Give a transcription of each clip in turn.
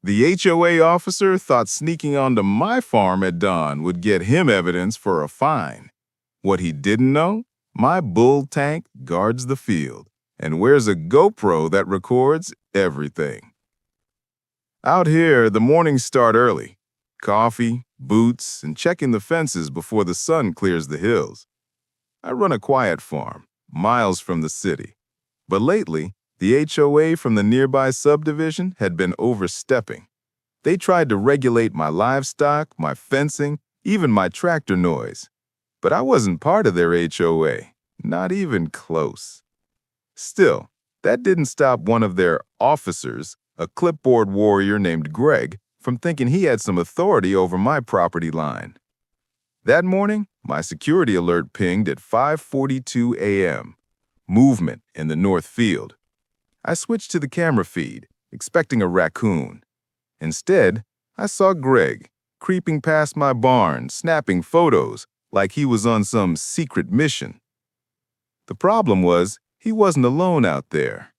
The HOA officer thought sneaking onto my farm at dawn would get him evidence for a fine. What he didn't know? My bull tank guards the field and wears a GoPro that records everything. Out here, the mornings start early. Coffee, boots, and checking the fences before the sun clears the hills. I run a quiet farm, miles from the city. But lately, the HOA from the nearby subdivision had been overstepping. They tried to regulate my livestock, my fencing, even my tractor noise. But I wasn't part of their HOA, not even close. Still, that didn't stop one of their officers, a clipboard warrior named Greg, from thinking he had some authority over my property line. That morning, my security alert pinged at 5:42 a.m. Movement in the north field. I switched to the camera feed, expecting a raccoon. Instead, I saw Greg creeping past my barn, snapping photos like he was on some secret mission. The problem was, he wasn't alone out there.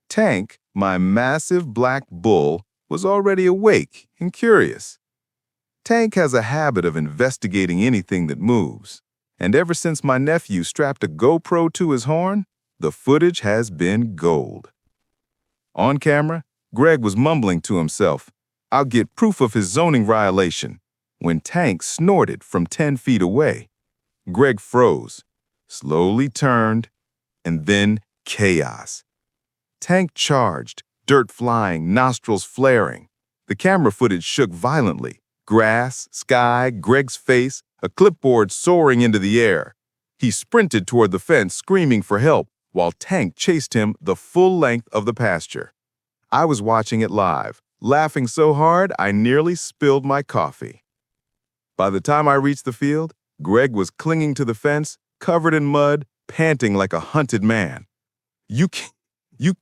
Tank, my massive black bull, was already awake and curious. Tank has a habit of investigating anything that moves, and ever since my nephew strapped a GoPro to his horn, the footage has been gold. On camera, Greg was mumbling to himself, "I'll get proof of his zoning violation," when Tank snorted from 10 feet away. Greg froze, slowly turned, and then chaos. Tank charged, dirt flying, nostrils flaring. The camera footage shook violently. Grass, sky, Greg's face, a clipboard soaring into the air. He sprinted toward the fence, screaming for help, while Tank chased him the full length of the pasture. I was watching it live, laughing so hard I nearly spilled my coffee. By the time I reached the field, Greg was clinging to the fence, covered in mud, panting like a hunted man. You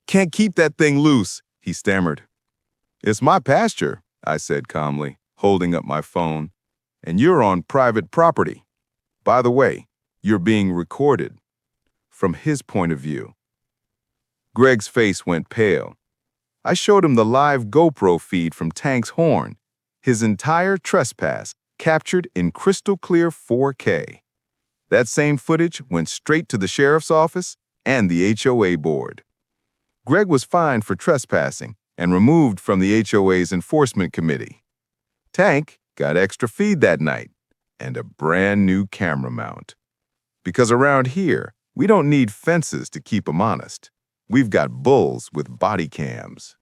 can't keep that thing loose," he stammered. "It's my pasture," I said calmly, holding up my phone. "And you're on private property. By the way, you're being recorded." From his point of view. Greg's face went pale. I showed him the live GoPro feed from Tank's horn, his entire trespass captured in crystal clear 4K. That same footage went straight to the sheriff's office and the HOA board. Greg was fined for trespassing and removed from the HOA's enforcement committee. Tank got extra feed that night and a brand new camera mount. Because around here, we don't need fences to keep them honest. We've got bulls with body cams.